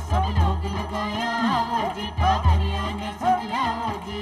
सब लोग लगाया वो जी, ठाकरिया ने संगला वो जी।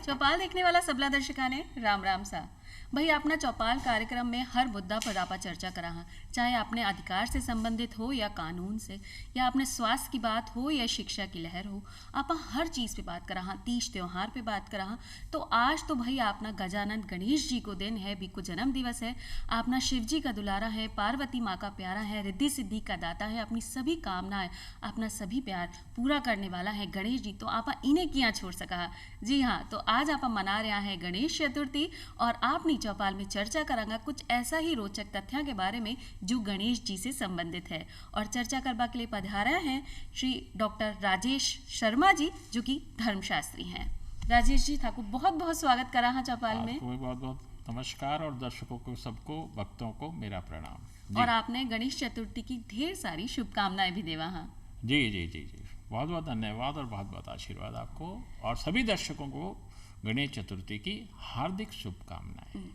चौपाल देखने वाला सबला दर्शकाने राम राम सा। भाई अपना चौपाल कार्यक्रम में हर मुद्दा पर आपा चर्चा करा हाँ, चाहे अपने अधिकार से संबंधित हो या कानून से, या अपने स्वास्थ्य की बात हो या शिक्षा की लहर हो, आपा हर चीज़ पे बात करा हाँ, तीज त्योहार पे बात करा हाँ। तो आज तो भाई अपना गजानंद गणेश जी को दिन है, बिको जन्म दिवस है, अपना शिव जी का दुलारा है, पार्वती माँ का प्यारा है, रिद्धि सिद्धि का दाता है, अपनी सभी कामनाएं, अपना सभी प्यार पूरा करने वाला है गणेश जी। तो आपा इन्हें किया छोड़ सका। जी हाँ, तो आज आपा मना रहा है गणेश चतुर्थी और आपनी चौपाल में चर्चा करांगा कुछ ऐसा ही रोचक तथ्यों के बारे में जो गणेश जी से संबंधित है। और चर्चा करवा के लिए पधारा हैं श्री डॉक्टर राजेश शर्मा जी, जो कि धर्मशास्त्री हैं। राजेश जी थाको बहुत बहुत स्वागत करा हाँ चौपाल में। बहुत बहुत नमस्कार और दर्शकों को सबको भक्तों को मेरा प्रणाम। और आपने गणेश चतुर्थी की ढेर सारी शुभकामनाएं भी देवा हाँ। जी जी जी जी, बहुत बहुत धन्यवाद और बहुत बहुत आशीर्वाद आपको और सभी दर्शकों को गणेश चतुर्थी की हार्दिक शुभकामनाएं।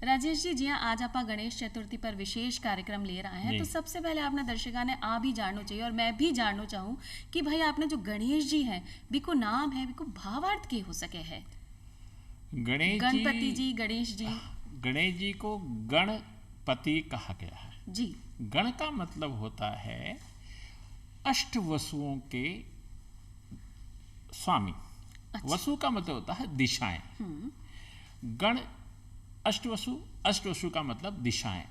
राजेश जी, जी आज आप गणेश चतुर्थी पर विशेष कार्यक्रम ले रहे हैं, तो सबसे पहले आपने दर्शकों ने आ भी जानना चाहिए और मैं भी जानना चाहूँ कि भाई आपने जो गणेश जी हैं, बिको नाम है, बिको भावार्थ के हो सके है? गणपति जी, गणेश जी। गणेश जी को गणपति कहा गया है जी। गण का मतलब होता है अष्ट वसुओं के स्वामी। अच्छा। वसु का मतलब होता है दिशाएं। गण अष्ट वसु का मतलब दिशाएं।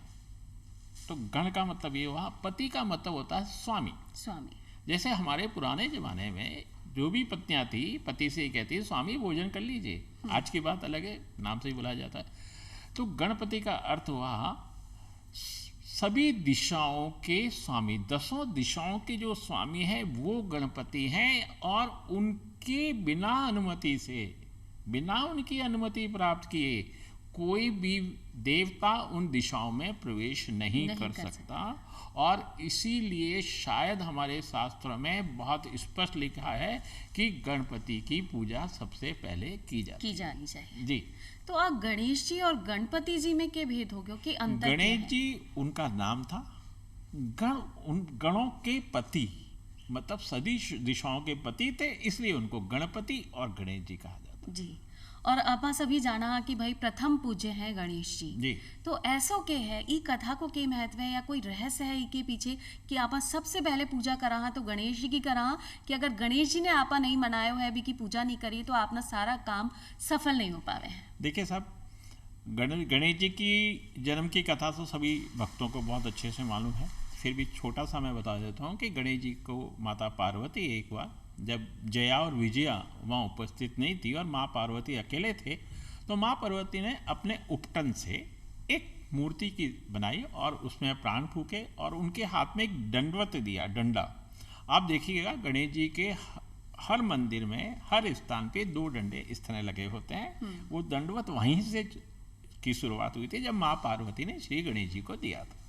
तो गण का मतलब ये हुआ। पति का मतलब होता है स्वामी। जैसे हमारे पुराने जमाने में जो भी पत्नियां थी, पति से ही कहती है स्वामी भोजन कर लीजिए। आज की बात अलग है, नाम से ही बुलाया जाता है। तो गणपति का अर्थ हुआ सभी दिशाओं के स्वामी, 10 दिशाओं के जो स्वामी हैं वो गणपति हैं और उनके बिना अनुमति से, बिना उनकी अनुमति प्राप्त किए कोई भी देवता उन दिशाओं में प्रवेश नहीं कर सकता। और इसीलिए शायद हमारे शास्त्रों में बहुत स्पष्ट लिखा है कि गणपति की पूजा सबसे पहले की जानी चाहिए। जी। तो आप गणेश जी और गणपति जी में क्या भेद हो गया कि अंतर? गणेश जी उनका नाम था, गण उन गणों के पति, मतलब सदी दिशाओं के पति थे, इसलिए उनको गणपति और गणेश जी कहा जाता जी। और आप सभी जाना कि भाई प्रथम पूज्य हैं गणेश जी। तो ऐसो के है ई कथा को के महत्व है या कोई रहस्य है के पीछे कि आप सबसे पहले पूजा करा तो गणेश जी की करा, कि अगर गणेश जी ने आपा नहीं मनायो है भी की पूजा नहीं करी तो आपना सारा काम सफल नहीं हो पावे है? देखिए साहब, गणेश जी की जन्म की कथा तो सभी भक्तों को बहुत अच्छे से मालूम है, फिर भी छोटा सा मैं बता देता हूँ कि गणेश जी को माता पार्वती एक बार, जब जया और विजया वहाँ उपस्थित नहीं थी और माँ पार्वती अकेले थे, तो माँ पार्वती ने अपने उपटन से एक मूर्ति की बनाई और उसमें प्राण फूके और उनके हाथ में एक दंडवत दिया, डंडा। आप देखिएगा गणेश जी के हर मंदिर में हर स्थान पे 2 डंडे इस तरह लगे होते हैं। वो दंडवत वहीं से की शुरुआत हुई थी जब माँ पार्वती ने श्री गणेश जी को दिया था।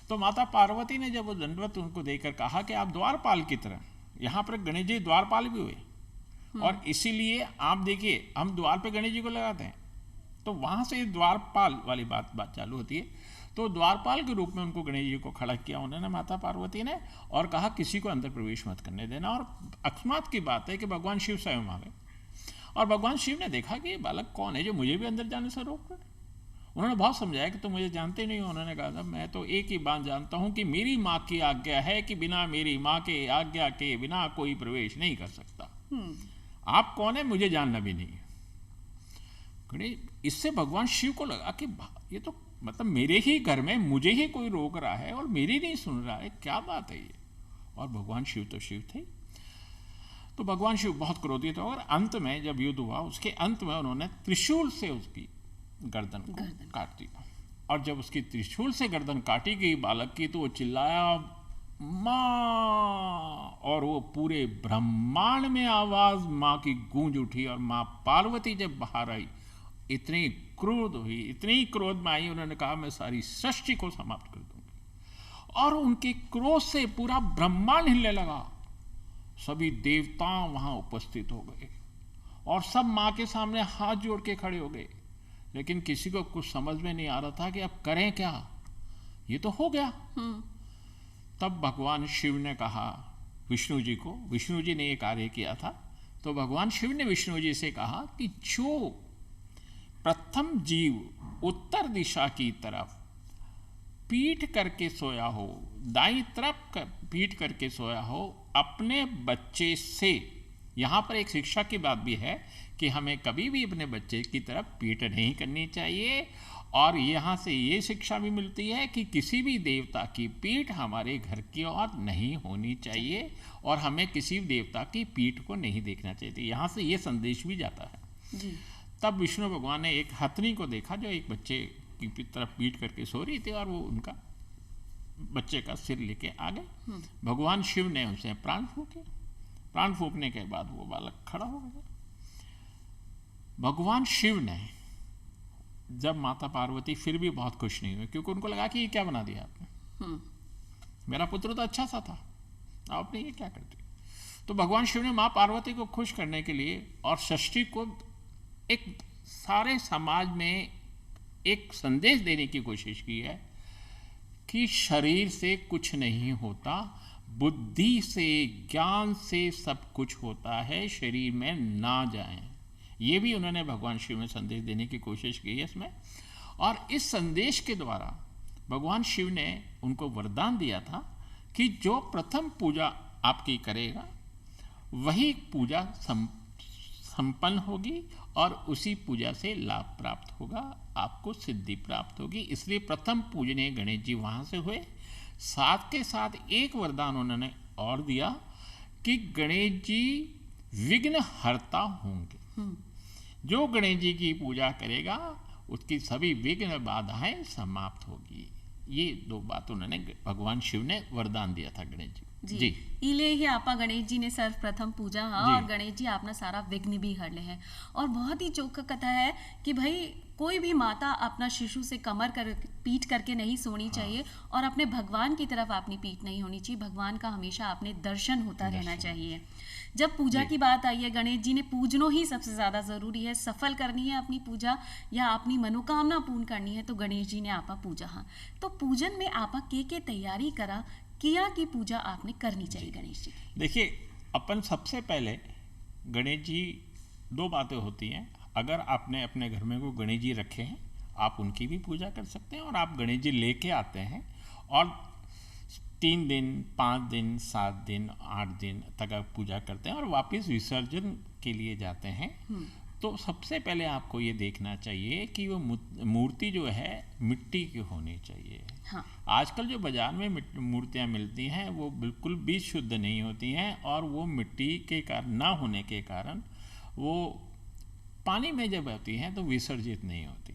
तो माता पार्वती ने जब वो दंडवत उनको देकर कहा कि आप द्वारपाल की तरह, यहाँ पर गणेश जी द्वारपाल भी हुए और इसीलिए आप देखिए हम द्वार पे गणेश जी को लगाते हैं, तो वहां से द्वारपाल वाली बात चालू होती है। तो द्वारपाल के रूप में उनको गणेश जी को खड़ा किया उन्होंने माता पार्वती ने और कहा किसी को अंदर प्रवेश मत करने देना। और अकस्मात की बात है कि भगवान शिव स्वयं आ गए और भगवान शिव ने देखा कि ये बालक कौन है जो मुझे भी अंदर जाने से रोक रहे। उन्होंने बहुत समझाया कि तुम मुझे जानते नहीं हो। उन्होंने कहा था मैं तो एक ही बात जानता हूँ कि मेरी माँ की आज्ञा है कि बिना मेरी माँ के आज्ञा के बिना कोई प्रवेश नहीं कर सकता। आप कौन है मुझे जानना भी नहीं है। इससे भगवान शिव को लगा कि ये तो मतलब मेरे ही घर में मुझे ही कोई रोक रहा है और मेरी नहीं सुन रहा है, क्या बात है ये। और भगवान शिव तो शिव थे। तो भगवान शिव बहुत क्रोधित हो और अंत में जब युद्ध हुआ उसके अंत में उन्होंने त्रिशूल से उसकी गर्दन को काट दिया। और जब उसकी त्रिशूल से गर्दन काटी गई बालक की तो वो चिल्लाया माँ, और वो पूरे ब्रह्मांड में आवाज माँ की गूंज उठी। और माँ पार्वती जब बाहर आई इतनी क्रोध हुई, इतनी क्रोध में आई, उन्होंने कहा मैं सारी सृष्टि को समाप्त कर दूंगी। और उनके क्रोध से पूरा ब्रह्मांड हिलने लगा। सभी देवता वहां उपस्थित हो गए और सब माँ के सामने हाथ जोड़ के खड़े हो गए, लेकिन किसी को कुछ समझ में नहीं आ रहा था कि अब करें क्या, ये तो हो गया। तब भगवान शिव ने कहा विष्णु जी को, विष्णु जी ने ये कार्य किया था, तो भगवान शिव ने विष्णु जी से कहा कि जो प्रथम जीव उत्तर दिशा की तरफ पीठ करके सोया हो, दाईं तरफ पीठ करके सोया हो, अपने बच्चे से, यहाँ पर एक शिक्षा की बात भी है कि हमें कभी भी अपने बच्चे की तरफ पीठ नहीं करनी चाहिए। और यहाँ से ये शिक्षा भी मिलती है कि किसी भी देवता की पीठ हमारे घर की ओर नहीं होनी चाहिए और हमें किसी भी देवता की पीठ को नहीं देखना चाहिए। यहाँ से ये संदेश भी जाता है जी। तब विष्णु भगवान ने एक हथनी को देखा जो एक बच्चे की तरफ पीठ करके सो रही थी और वो उनका बच्चे का सिर लेके आ गए। भगवान शिव ने उसे प्राण फूके, प्राण फूकने के बाद वो बालक खड़ा हो गया। भगवान शिव ने जब माता पार्वती फिर भी बहुत खुश नहीं हुई, क्योंकि उनको लगा कि ये क्या बना दिया आपने, मेरा पुत्र तो अच्छा सा था, आपने ये क्या कर दिया। तो भगवान शिव ने माँ पार्वती को खुश करने के लिए और षष्ठी को एक सारे समाज में एक संदेश देने की कोशिश की है कि शरीर से कुछ नहीं होता, बुद्धि से, ज्ञान से सब कुछ होता है, शरीर में ना जाएं। ये भी उन्होंने भगवान शिव में संदेश देने की कोशिश की है इसमें। और इस संदेश के द्वारा भगवान शिव ने उनको वरदान दिया था कि जो प्रथम पूजा आपकी करेगा वही पूजा संपन्न होगी और उसी पूजा से लाभ प्राप्त होगा, आपको सिद्धि प्राप्त होगी। इसलिए प्रथम पूजनीय गणेश जी वहाँ से हुए। साथ के साथ एक वरदान उन्होंने और दिया कि गणेश जी विघ्न हरता होंगे। जो गणेश जी की पूजा करेगा उसकी सभी विघ्न बाधाएं समाप्त होगी। ये दो बात उन्होंने भगवान शिव ने वरदान दिया था गणेश जी। जी इले ही आपा गणेश जी ने सर्वप्रथम पूजा हाँ जी। और गणेश जी अपना सारा विघ्न भी हर ले हैं। और बहुत ही चौका कथा है कि भाई कोई भी माता अपना शिशु से कमर कर पीठ करके नहीं सोनी चाहिए और अपने भगवान की तरफ अपनी पीठ नहीं होनी चाहिए। भगवान का हमेशा अपने दर्शन होता रहना चाहिए। जब पूजा की बात आई है, गणेश जी ने पूजनो ही सबसे ज़्यादा ज़रूरी है। सफल करनी है अपनी पूजा या अपनी मनोकामना पूर्ण करनी है तो गणेश जी ने आपा पूजा हाँ। तो पूजन में आपा के तैयारी करा किया की पूजा आपने करनी चाहिए गणेश जी। देखिए, अपन सबसे पहले गणेश जी, दो बातें होती हैं। अगर आपने अपने घर में कोई गणेश जी रखे हैं, आप उनकी भी पूजा कर सकते हैं। और आप गणेश जी लेके आते हैं और 3 दिन, 5 दिन, 7 दिन, 8 दिन तक आप पूजा करते हैं और वापस विसर्जन के लिए जाते हैं। तो सबसे पहले आपको ये देखना चाहिए कि वो मूर्ति जो है मिट्टी की होनी चाहिए। हाँ। आजकल जो बाजार में मूर्तियाँ मिलती हैं वो बिल्कुल भी शुद्ध नहीं होती हैं और वो मिट्टी के कारण ना होने के कारण वो पानी में जब आती हैं तो विसर्जित नहीं होती।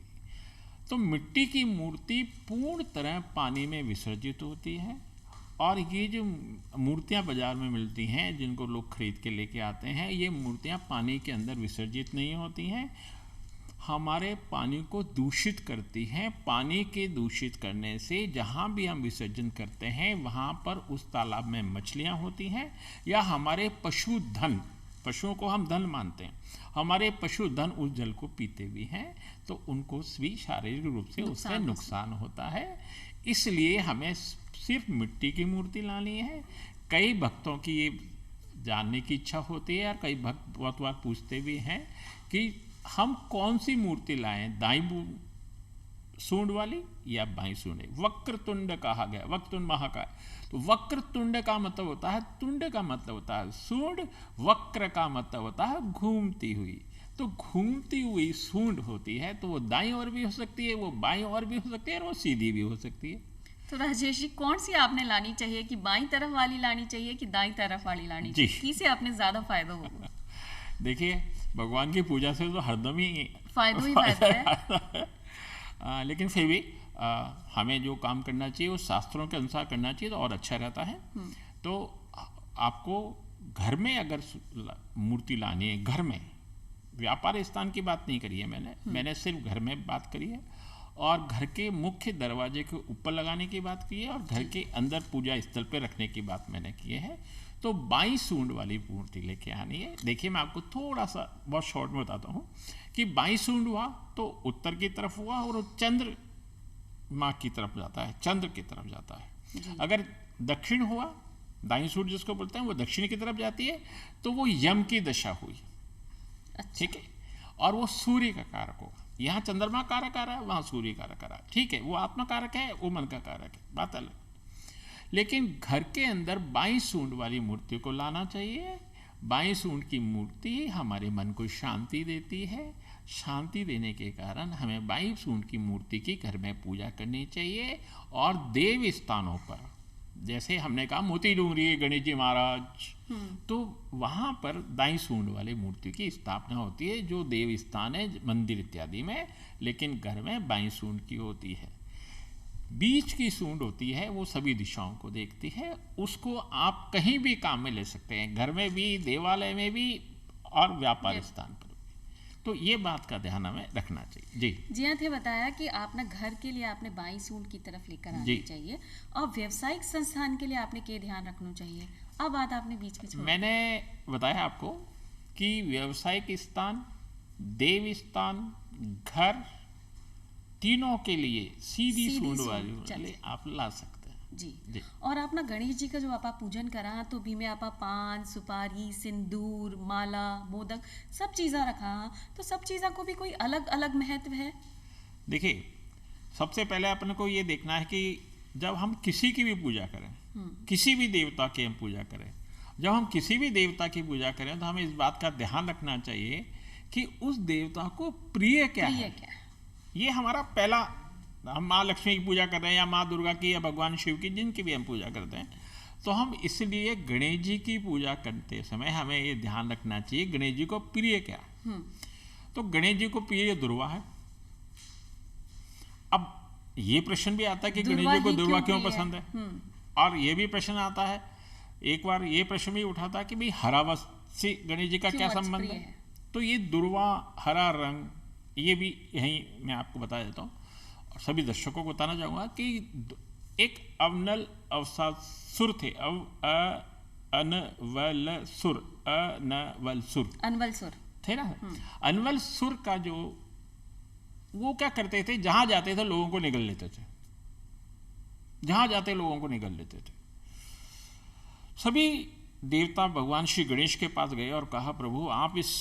तो मिट्टी की मूर्ति पूर्ण तरह पानी में विसर्जित होती है। और ये जो मूर्तियाँ बाज़ार में मिलती हैं जिनको लोग खरीद के लेके आते हैं, ये मूर्तियाँ पानी के अंदर विसर्जित नहीं होती हैं, हमारे पानी को दूषित करती हैं। पानी के दूषित करने से जहाँ भी हम विसर्जन करते हैं वहाँ पर उस तालाब में मछलियाँ होती हैं या हमारे पशुधन, पशुओं को हम धन मानते हैं, हमारे पशुधन उस जल को पीते भी हैं तो उनको भी शारीरिक रूप से उससे नुकसान होता है। इसलिए हमें सिर्फ मिट्टी की मूर्ति लानी है। कई भक्तों की ये जानने की इच्छा होती है और कई भक्त बहुत बार पूछते भी हैं कि हम कौन सी मूर्ति लाएं, दाईं सूंड वाली या बाईं सूंड। वक्रतुंड कहा गया, वक्रतुंड महाकाय। तो वक्रतुंड का मतलब होता है, तुंड का मतलब होता है सूंड, वक्र का मतलब होता है घूमती हुई। तो घूमती हुई सूंड होती है तो वो दाईं ओर भी हो सकती है, वो बाईं ओर भी हो सकती है और वो सीधी भी हो सकती है। तो राजेश जी कौन सी आपने लानी चाहिए कि बाईं तरफ वाली लानी चाहिए कि दाईं तरफ वाली लानी चाहिए, किसे आपने ज़्यादा फायदा होगा? देखिए, भगवान की पूजा से तो हरदम ही फायदा है। लेकिन फिर भी हमें जो काम करना चाहिए वो शास्त्रों के अनुसार करना चाहिए तो और अच्छा रहता है। तो आपको घर में अगर मूर्ति लानी है, घर में, व्यापार स्थान की बात नहीं करी है मैंने सिर्फ घर में बात करी है। और घर के मुख्य दरवाजे के ऊपर लगाने की बात की है और घर के अंदर पूजा स्थल पर रखने की बात मैंने की है। तो तो 22 सूंड वाली मूर्ति लेके आनी है। देखिए मैं आपको थोड़ा सा बहुत शॉर्ट में बताता हूँ कि 22 सूंड हुआ तो उत्तर की तरफ हुआ और वो चंद्र माँ की तरफ जाता है, चंद्र की तरफ जाता है। अगर दक्षिण हुआ, दाई सूंड जिसको बोलते हैं, वो दक्षिण की तरफ जाती है, तो वो यम की दशा हुई। ठीक है, और वो सूर्य का कारक होगा। यहाँ चंद्रमा कारक आ रहा है, वहाँ सूर्य कारक आ रहा है। ठीक है, वो आत्मा कारक है, वो मन का कारक है, बात अलग। लेकिन घर के अंदर 22 सूंड वाली मूर्ति को लाना चाहिए। 22 सूंड की मूर्ति हमारे मन को शांति देती है। शांति देने के कारण हमें 22 सूंड की मूर्ति की घर में पूजा करनी चाहिए। और देव स्थानों पर, जैसे हमने कहा मोती डूंगरी गणेश जी महाराज, तो वहाँ पर 22 सूंड वाली मूर्ति की स्थापना होती है, जो देव स्थान है मंदिर इत्यादि में। लेकिन घर में 22 सूंड की होती है। बीच की सूंड होती है, वो सभी दिशाओं को देखती है। उसको आप कहीं भी काम में ले सकते हैं, घर में भी, देवालय में भी और व्यापार स्थान पर भी। तो ये बात का ध्यान हमें रखना चाहिए। जी हाँ, थे बताया कि आपने घर के लिए आपने 22 सूंड की तरफ लेकर आनी चाहिए, और व्यावसायिक संस्थान के लिए आपने क्या ध्यान रखना चाहिए। अब बात आपने बीच में छोड़ी। मैंने बताया आपको कि व्यावसायिक स्थान, देव स्थान, घर, तीनों के लिए सीधी सूंड वाली आप ला सकते हैं। जी। और आप ना गणेश जी का जो आप पूजन करा, तो भी में आप पान, सुपारी, सिंदूर, माला, मोदक सब चीज़ा रखा, तो सब चीज़ा को भी कोई अलग अलग महत्व है। देखिए, सबसे पहले अपन को ये देखना है कि जब हम किसी की भी पूजा करें, किसी भी देवता की हम पूजा करें, जब हम किसी भी देवता की पूजा करें, तो हमें इस बात का ध्यान रखना चाहिए कि उस देवता को प्रिय क्या है। ये हमारा पहला, हम माँ लक्ष्मी की पूजा कर रहे हैं या माँ दुर्गा की या भगवान शिव की, जिनकी भी हम पूजा करते हैं, तो हम इसलिए गणेश जी की पूजा करते समय हमें ये ध्यान रखना चाहिए गणेश जी को प्रिय क्या है। तो गणेश जी को प्रिय दुर्वा है। अब ये प्रश्न भी आता है कि गणेश जी को दुर्वा क्यों पसंद है। और ये भी प्रश्न आता है, एक बार ये प्रश्न भी उठा था कि भाई हरा वस्त्र से गणेश जी का क्या संबंध है। तो ये दुर्वा, हरा रंग, ये भी यहीं मैं आपको बता देता हूँ और सभी दर्शकों को बताना चाहूँगा कि एक अवनल अवसासुर थे, अनवल सुर थे ना। अनवल सुर का जो, वो क्या करते थे, जहाँ जाते थे लोगों को निगल लेते थे, जहाँ जाते लोगों को निगल लेते थे। सभी देवता भगवान श्री गणेश के पास गए और कहा, प्रभु आप इस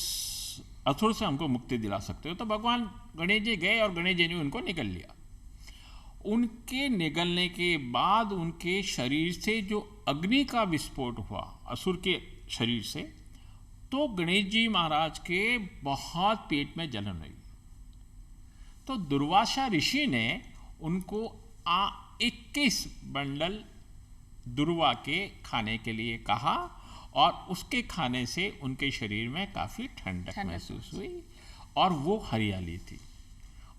असुर से हमको मुक्ति दिला सकते हो। तो भगवान गणेश जी गए और गणेश जी ने उनको निगल लिया। उनके निगलने के बाद उनके शरीर से जो अग्नि का विस्फोट हुआ असुर के शरीर से, तो गणेश जी महाराज के बहुत पेट में जलन हुई। तो दुर्वासा ऋषि ने उनको 21 बंडल दुर्वा के खाने के लिए कहा, और उसके खाने से उनके शरीर में काफ़ी ठंडक महसूस हुई और वो हरियाली थी।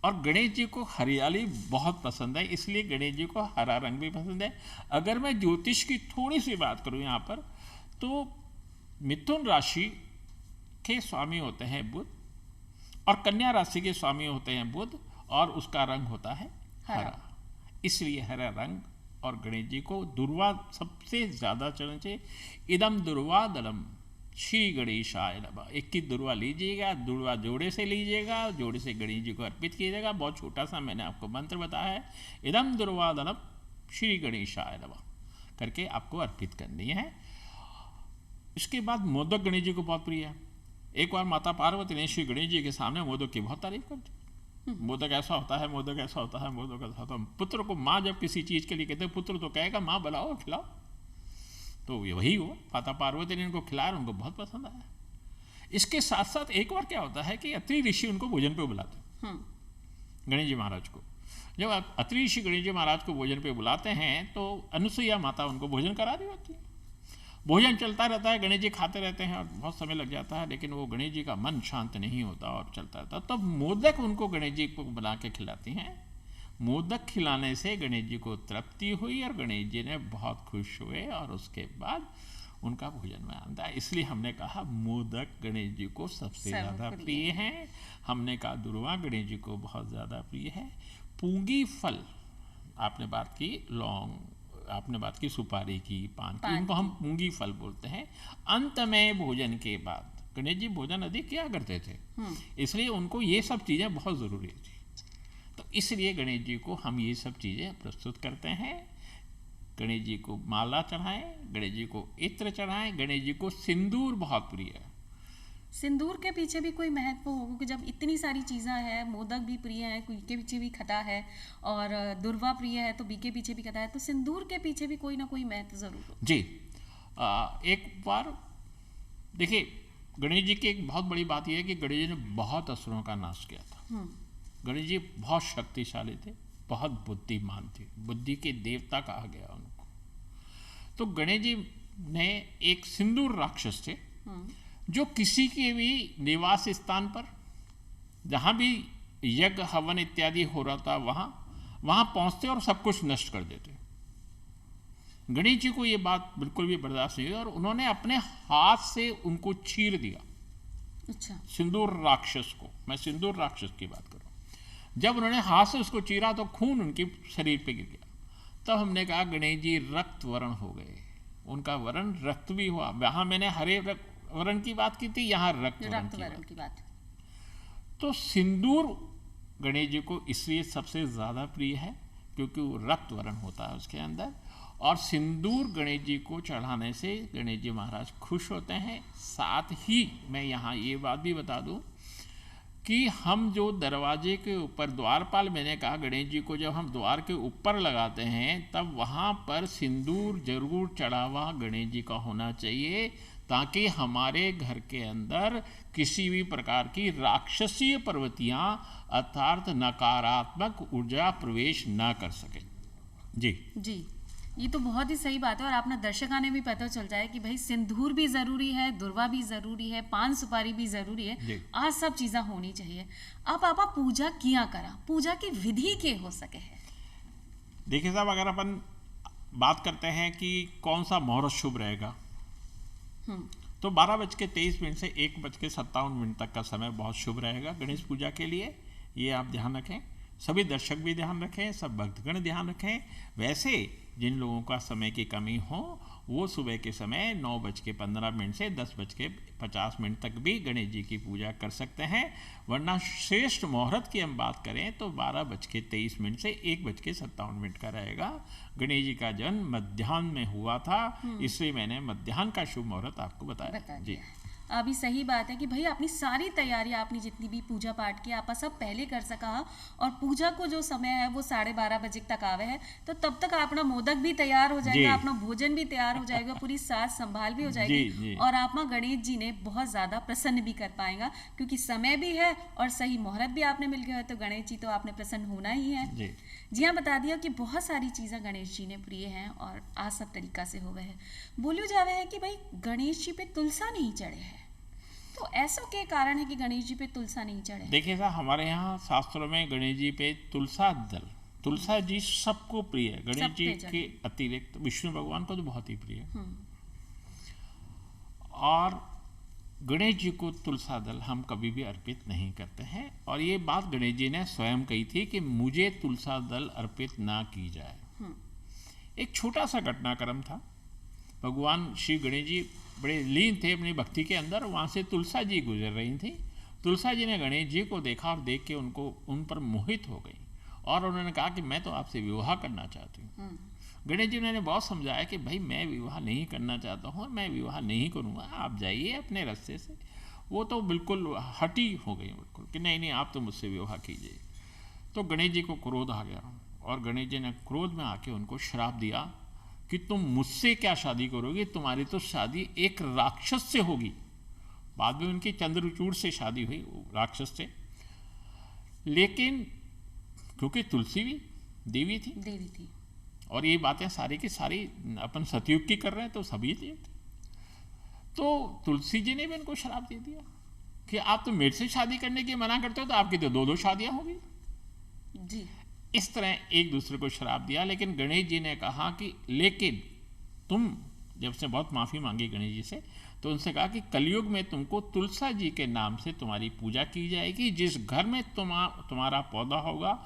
और गणेश जी को हरियाली बहुत पसंद है, इसलिए गणेश जी को हरा रंग भी पसंद है। अगर मैं ज्योतिष की थोड़ी सी बात करूं यहाँ पर, तो मिथुन राशि के स्वामी होते हैं बुध, और कन्या राशि के स्वामी होते हैं बुध, और उसका रंग होता है हरा। इसलिए हरा रंग और गणेश जी को दुर्वा सबसे ज़्यादा चलना चाहिए। इदम दुर्वा दलम श्री गणेशाय नमः। 21 दुर्वा लीजिएगा, दुर्वा जोड़े से लीजिएगा, जोड़े से गणेश जी को अर्पित कीजिएगा। बहुत छोटा सा मैंने आपको मंत्र बताया है, इदम दुर्वा दलम श्री गणेशाय नमः करके आपको अर्पित करनी है। इसके बाद मोदक गणेश जी को बहुत प्रिय है। एक बार माता पार्वती ने श्री गणेश जी के सामने मोदक की बहुत तारीफ कर दी। मोदक ऐसा होता है, मोदक ऐसा होता है, मोदक ऐसा होता है। पुत्र को माँ जब किसी चीज़ के लिए कहते हैं, पुत्र तो कहेगा माँ बनाओ खिलाओ। तो ये वही हुआ, माता पार्वती ने उनको खिलाया, उनको बहुत पसंद आया। इसके साथ साथ एक बार क्या होता है कि अत्रि ऋषि उनको भोजन पे बुलाते हैं, गणेश जी महाराज को। जब अत्रि ऋषि गणेश जी महाराज को भोजन पे बुलाते हैं, तो अनुसुईया माता उनको भोजन करा रही होती है। भोजन चलता रहता है, गणेश जी खाते रहते हैं और बहुत समय लग जाता है, लेकिन वो गणेश जी का मन शांत नहीं होता और चलता रहता। तब मोदक उनको गणेश जी को बना के खिलाती हैं। मोदक खिलाने से गणेश जी को तृप्ति हुई और गणेश जी ने बहुत खुश हुए, और उसके बाद उनका भोजन में आनंद आया। इसलिए हमने कहा मोदक गणेश जी को सबसे ज़्यादा प्रिय हैं। हमने कहा दुर्वा गणेश जी को बहुत ज़्यादा प्रिय है। पूंगी फल आपने बात की, लौंग, आपने बात की सुपारी की, पान की, पान इनको हम पूंगी फल बोलते हैं। अंत में भोजन के बाद गणेश जी भोजन अधिक किया करते थे, इसलिए उनको ये सब चीज़ें बहुत ज़रूरी थी। तो इसलिए गणेश जी को हम ये सब चीज़ें प्रस्तुत करते हैं। गणेश जी को माला चढ़ाएं, गणेश जी को इत्र चढ़ाएं, गणेश जी को सिंदूर बहुत प्रिय है। सिंदूर के पीछे भी कोई महत्व होगा कि जब इतनी सारी चीज़ें हैं, मोदक भी प्रिय है, कुई के पीछे भी खटा है, और दुर्वा प्रिय है तो बी के पीछे भी खटा है, तो सिंदूर के पीछे भी कोई ना कोई महत्व ज़रूर हो। जी, एक बार देखिए, गणेश जी की एक बहुत बड़ी बात यह है कि गणेश जी ने बहुत असुरों का नाश किया था। गणेश जी बहुत शक्तिशाली थे, बहुत बुद्धिमान थे, बुद्धि के देवता कहा गया उनको। तो गणेश जी ने एक सिंदूर राक्षस थे जो किसी के भी निवास स्थान पर, जहाँ भी यज्ञ हवन इत्यादि हो रहा था, वहाँ पहुँचते और सब कुछ नष्ट कर देते। गणेश जी को ये बात बिल्कुल भी बर्दाश्त नहीं हुई और उन्होंने अपने हाथ से उनको चीर दिया। अच्छा। सिंदूर राक्षस को, मैं सिंदूर राक्षस की बात कर रहा हूँ। जब उन्होंने हाथ से उसको चीरा तो खून उनके शरीर पे गिर गया। तब हमने कहा गणेश जी रक्त वर्ण हो गए, उनका वर्ण रक्त भी हुआ। वहाँ मैंने हरे वर्ण की बात की थी, यहाँ रक्त वर्ण की बात। तो सिंदूर गणेश जी को इसलिए सबसे ज़्यादा प्रिय है क्योंकि वो रक्त वर्ण होता है उसके अंदर, और सिंदूर गणेश जी को चढ़ाने से गणेश जी महाराज खुश होते हैं। साथ ही मैं यहाँ ये बात भी बता दूँ कि हम जो दरवाजे के ऊपर द्वारपाल, मैंने कहा गणेश जी को जब हम द्वार के ऊपर लगाते हैं तब वहाँ पर सिंदूर जरूर चढ़ा हुआ गणेश जी का होना चाहिए, ताकि हमारे घर के अंदर किसी भी प्रकार की राक्षसीय प्रवृत्तियाँ अर्थात नकारात्मक ऊर्जा प्रवेश न कर सके। जी, ये तो बहुत ही सही बात है, और आपने दर्शकों ने भी पता चल जाए कि भाई सिंदूर भी ज़रूरी है, दुर्वा भी ज़रूरी है, पान सुपारी भी ज़रूरी है, आज सब चीज़ें होनी चाहिए। अब आप पूजा किया करा, पूजा की विधि के हो सके है। देखिए साहब, अगर अपन बात करते हैं कि कौन सा मुहूर्त शुभ रहेगा, तो 12:23 से 1:57 तक का समय बहुत शुभ रहेगा गणेश पूजा के लिए। ये आप ध्यान रखें, सभी दर्शक भी ध्यान रखें, सब भक्तगण ध्यान रखें। वैसे जिन लोगों का समय की कमी हो वो सुबह के समय 9:15 से 10:50 तक भी गणेश जी की पूजा कर सकते हैं। वरना श्रेष्ठ मुहूर्त की हम बात करें तो 12:23 से 1:57 का रहेगा। गणेश जी का जन्म मध्याह्न में हुआ था, इसलिए मैंने मध्याह्न का शुभ मुहूर्त आपको बताया। जी, अभी सही बात है कि भाई अपनी सारी तैयारी, आपने जितनी भी पूजा पाठ की आप सब पहले कर सका, और पूजा को जो समय है वो 12:30 बजे तक आवे है, तो तब तक अपना मोदक भी तैयार हो जाएगा, अपना भोजन भी तैयार हो जाएगा, पूरी साज संभाल भी हो जाएगी, और आप माँ गणेश जी ने बहुत ज़्यादा प्रसन्न भी कर पाएगा, क्योंकि समय भी है और सही मुहूर्त भी आपने मिल गया है, तो गणेश जी तो आपने प्रसन्न होना ही है। जी हाँ, बता दिया कि बहुत सारी चीज़ें गणेश जी ने प्रिय हैं और आज सब तरीका से हो गए हैं। बोलियो जावे है कि भाई गणेश जी पे तुलसा नहीं चढ़े है, तो ऐसा क्या कारण है कि गणेश जी पे तुलसा नहीं चढ़े? देखिए साहब, हमारे यहाँ शास्त्रों में गणेश जी पे तुलसा दल, तुलसा जी सबको प्रिय है। गणेश जी के अतिरिक्त विष्णु भगवान को तो बहुत ही प्रिय है, और गणेश जी को तुलसा दल हम कभी भी अर्पित नहीं करते हैं। और ये बात गणेश जी ने स्वयं कही थी कि मुझे तुलसा दल अर्पित ना की जाए। एक छोटा सा घटनाक्रम था, भगवान श्री गणेश जी बड़े लीन थे अपनी भक्ति के अंदर, वहाँ से तुलसा जी गुजर रही थी। तुलसा जी ने गणेश जी को देखा और देख के उन पर मोहित हो गई, और उन्होंने कहा कि मैं तो आपसे विवाह करना चाहती हूँ। गणेश जी ने बहुत समझाया कि भाई मैं विवाह नहीं करना चाहता हूँ, मैं विवाह नहीं करूँगा, आप जाइए अपने रास्ते से। वो तो बिल्कुल हटी हो गई, बिल्कुल कि नहीं आप तो मुझसे विवाह कीजिए। तो गणेश जी को क्रोध आ गया, और गणेश जी ने क्रोध में आके उनको श्राप दिया कि तुम मुझसे क्या शादी करोगे, तुम्हारी तो शादी एक राक्षस से होगी। बाद में उनकी चंद्रचूड़ से शादी हुई, राक्षस से। लेकिन क्योंकि तुलसी भी देवी थी, और ये बातें सारी की सारी अपन सतयुग की कर रहे हैं, तो सभी थे। तो तुलसी जी ने भी उनको श्राप दे दिया कि आप तो मेरे से शादी करने की मना करते हो, तो आपकी तो 2 शादियां होगी जी। इस तरह एक दूसरे को श्राप दिया। लेकिन गणेश जी ने कहा कि लेकिन तुम, जब से बहुत माफ़ी मांगी गणेश जी से, तो उनसे कहा कि कलयुग में तुमको तुलसा जी के नाम से तुम्हारी पूजा की जाएगी। जिस घर में तुम्हारा पौधा होगा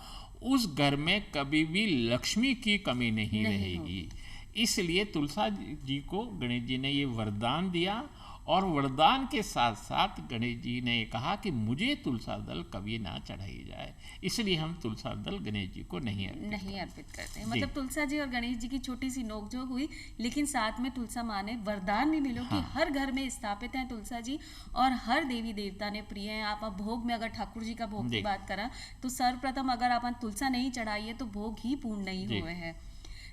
उस घर में कभी भी लक्ष्मी की कमी नहीं रहेगी। इसलिए तुलसा जी को गणेश जी ने ये वरदान दिया, और वरदान के साथ साथ गणेश जी ने कहा कि मुझे तुलसा दल कभी ना चढ़ाई जाए, इसलिए हम तुलसा दल गणेश जी को नहीं अर्पित करते हैं। मतलब तुलसा जी और गणेश जी की छोटी सी नोकझोंक हुई, लेकिन साथ में तुलसा माँ ने वरदान भी मिलो कि हर घर में स्थापित हैं तुलसा जी, और हर देवी देवता ने प्रिय हैं। आप भोग में अगर ठाकुर जी का भोग की बात करा तो सर्वप्रथम अगर अपन तुलसा नहीं चढ़ाई है तो भोग ही पूर्ण नहीं हुए हैं।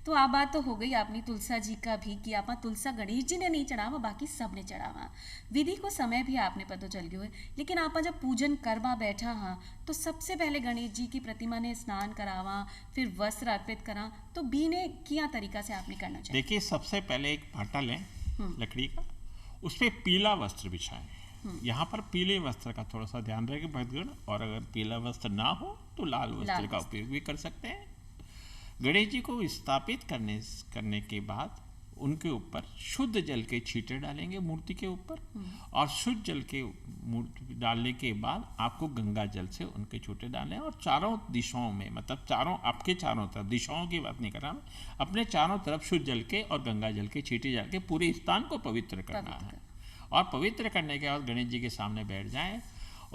तो आ बात तो हो गई अपनी तुलसा जी का भी कि आप तुलसा गणेश जी ने नहीं चढ़ावा, बाकी सब ने चढ़ावा। विधि को समय भी आपने पता चल गयो है, लेकिन आप जब पूजन करवा बैठा हाँ तो सबसे पहले गणेश जी की प्रतिमा ने स्नान करावा, फिर वस्त्र अर्पित करा, तो बी ने किया तरीका से आपने करना चाहिए। देखिए, सबसे पहले एक भाटा लें लकड़ी का, उस पर पीला वस्त्र बिछाएं। यहाँ पर पीले वस्त्र का थोड़ा सा ध्यान रखें भक्तगण, और अगर पीला वस्त्र ना हो तो लाल वस्त्र का उपयोग भी कर सकते हैं। गणेश जी को स्थापित करने के बाद उनके ऊपर शुद्ध जल के छींटे डालेंगे मूर्ति के ऊपर, और शुद्ध जल के मूर्ति डालने के बाद आपको गंगा जल से उनके छींटे डालें, और चारों दिशाओं में, मतलब आपके चारों तरफ, दिशाओं की बात नहीं कर रहा मैं, अपने चारों तरफ शुद्ध जल के और गंगा जल के छींटे डाल के पूरे स्थान को पवित्र करना है। और पवित्र करने के बाद गणेश जी के सामने बैठ जाएं।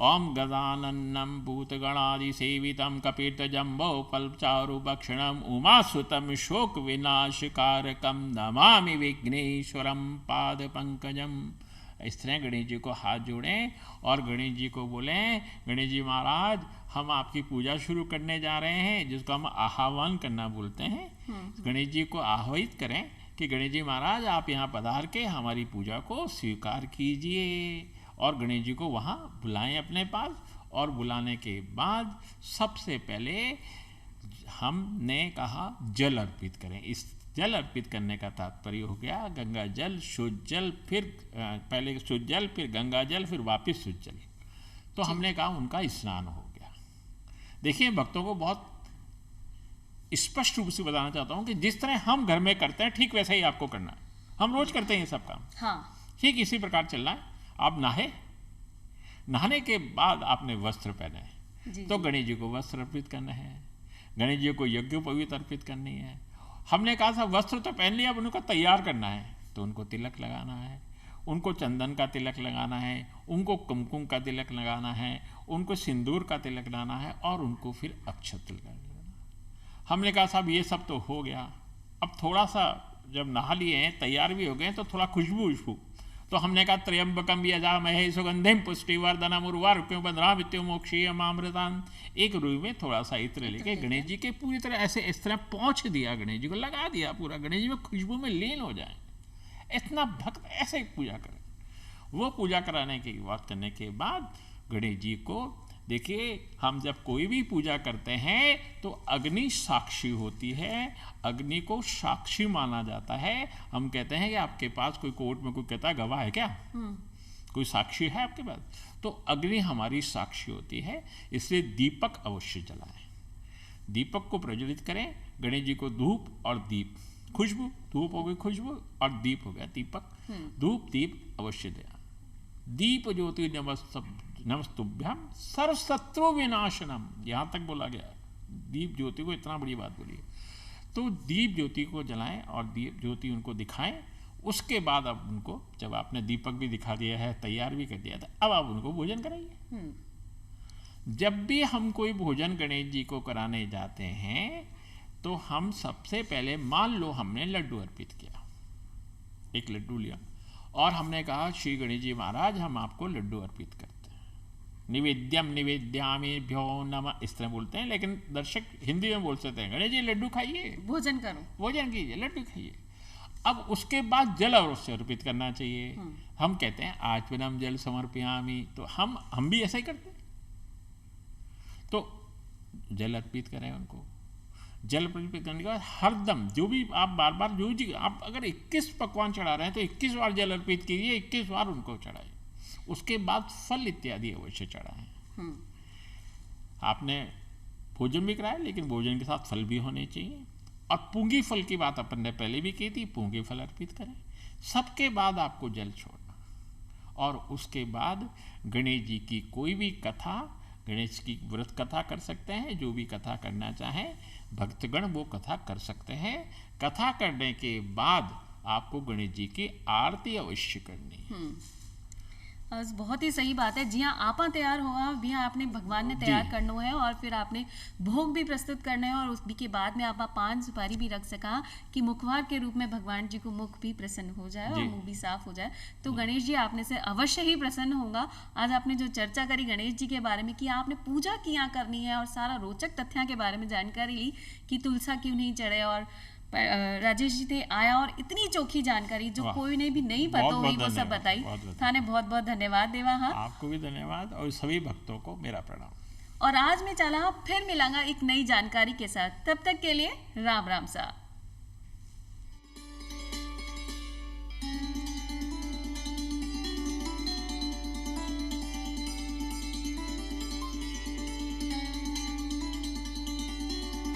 ओम गजानन्नं भूतगणादिसेवितं कपितजम्बो फलचारुभक्षणं उमासुतं शोकविनाशकारकं नमामि विघ्नेश्वरं पादपंकजम। इस तरह गणेश जी को हाथ जोड़ें और गणेश जी को बोलें, गणेश जी महाराज हम आपकी पूजा शुरू करने जा रहे हैं, जिसको हम आह्वान करना बोलते हैं। गणेश जी को आह्वाहित करें कि गणेश जी महाराज आप यहाँ पधार के हमारी पूजा को स्वीकार कीजिए, और गणेश जी को वहाँ बुलाएं अपने पास। और बुलाने के बाद सबसे पहले हमने कहा जल अर्पित करें। इस जल अर्पित करने का तात्पर्य हो गया गंगा जल, शुद्ध जल, फिर पहले शुद्ध जल, फिर गंगा जल, फिर वापस शुद्ध जल। तो हमने कहा उनका स्नान हो गया। देखिए, भक्तों को बहुत स्पष्ट रूप से बताना चाहता हूँ कि जिस तरह हम घर में करते हैं ठीक वैसा ही आपको करना है। हम रोज करते हैं ये सब काम, हाँ, ठीक इसी प्रकार चलना है। आप नहाने के बाद आपने वस्त्र पहने, तो गणेश जी को वस्त्र अर्पित करना है, गणेश जी को यज्ञोपवीत अर्पित करनी है। हमने कहा था वस्त्र तो पहन लिया, अब उनको तैयार करना है, तो उनको तिलक लगाना है, उनको चंदन का तिलक लगाना है, उनको कुमकुम का तिलक लगाना है, उनको सिंदूर का तिलक लगाना है, और उनको फिर अक्षत तिलक लगाना। हमने कहा साहब ये सब तो हो गया, अब थोड़ा सा जब नहा लिए हैं, तैयार भी हो गए, तो थोड़ा खुशबू। तो हमने कहा त्र्यंबकम यजामहे सुगंधिम पुष्टिवर्धनम उर्वारुकम मोक्षीयमामृतान्। एक रुई में थोड़ा सा इत्र लेके गणेश जी के पूरी तरह ऐसे इस तरह पहुँच दिया, गणेश जी को लगा दिया पूरा, गणेश जी में खुशबू में लीन हो जाए। इतना भक्त ऐसे ही पूजा करें। वो पूजा कराने की बात करने के बाद गणेश जी को देखिए, हम जब कोई भी पूजा करते हैं तो अग्नि साक्षी होती है, अग्नि को साक्षी माना जाता है। हम कहते हैं कि आपके पास कोई कोर्ट में कोई कहता है गवाह है क्या, कोई साक्षी है आपके पास, तो अग्नि हमारी साक्षी होती है। इसलिए दीपक अवश्य जलाएं, दीपक को प्रज्वलित करें। गणेश जी को धूप और दीप, खुशबू, धूप हो गई खुशबू और दीप हो गया दीपक, धूप दीप अवश्य देना। दीप ज्योति नमस्तुभ्यम सर्वशत्रु विनाशनम, यहाँ तक बोला गया। दीप ज्योति को इतना बड़ी बात बोली है, तो दीप ज्योति को जलाएं और दीप ज्योति उनको दिखाएं। उसके बाद अब उनको, जब आपने दीपक भी दिखा दिया है, तैयार भी कर दिया था, अब आप उनको भोजन कराइए। जब भी हम कोई भोजन गणेश जी को कराने जाते हैं तो हम सबसे पहले, मान लो हमने लड्डू अर्पित किया, एक लड्डू लिया और हमने कहा श्री गणेश जी महाराज हम आपको लड्डू अर्पित करते हैं, निवेद्यम निवेद्यामि भ्यो नमः, इस तरह बोलते हैं। लेकिन दर्शक हिंदी में बोल सकते हैं गणेश जी लड्डू खाइए, भोजन करो, भोजन कीजिए, लड्डू खाइए। अब उसके बाद जल अवश्य अर्पित करना चाहिए। हम कहते हैं आचमनम जल समर्पयामि, तो हम भी ऐसा ही करते हैं। तो जल अर्पित करें उनको। जल अर्पित करने के बाद हरदम जो भी आप बार बार जो जी आप अगर 21 पकवान चढ़ा रहे हैं तो 21 बार जल अर्पित कीजिए, 21 बार उनको चढ़ाइए। उसके बाद फल इत्यादि अवश्य चढ़ाएं। आपने भोजन भी कराया, लेकिन भोजन के साथ फल भी होने चाहिए। और पूंगी फल की बात अपन ने पहले भी की थी, पूंगी फल अर्पित करें। सबके बाद आपको जल छोड़ना, और उसके बाद गणेश जी की कोई भी कथा गणेश की व्रत कथा कर सकते हैं। जो भी कथा करना चाहें भक्तगण वो कथा कर सकते हैं। कथा करने के बाद आपको गणेश जी की आरती अवश्य करनी है। बहुत ही सही बात है। जी हाँ, आपा तैयार होगा भी हाँ, आपने भगवान ने तैयार जी। करना है और फिर आपने भोग भी प्रस्तुत करना है और उस भी के बाद में आप पान सुपारी भी रख सका कि मुखवार के रूप में भगवान जी को मुख भी प्रसन्न हो जाए और जी। मुंह भी साफ हो जाए। तो गणेश जी आपने से अवश्य ही प्रसन्न होगा। आज आपने जो चर्चा करी गणेश जी के बारे में कि आपने पूजा किया करनी है और सारा रोचक तथ्यों के बारे में जानकारी ली कि तुलसा क्यों नहीं चढ़े, और राजेश जी थे आया और इतनी चोखी जानकारी जो वाह। कोई ने भी नहीं पता बहुत हुई बहुत वो सब धन्यवाद, बताई। बहुत बहुत थाने बहुत बहुत धन्यवाद देवा। हाँ, आपको भी धन्यवाद और सभी भक्तों को मेरा प्रणाम। और आज मैं चला फिर मिलांगा एक नई जानकारी के साथ। तब तक के लिए राम राम सा।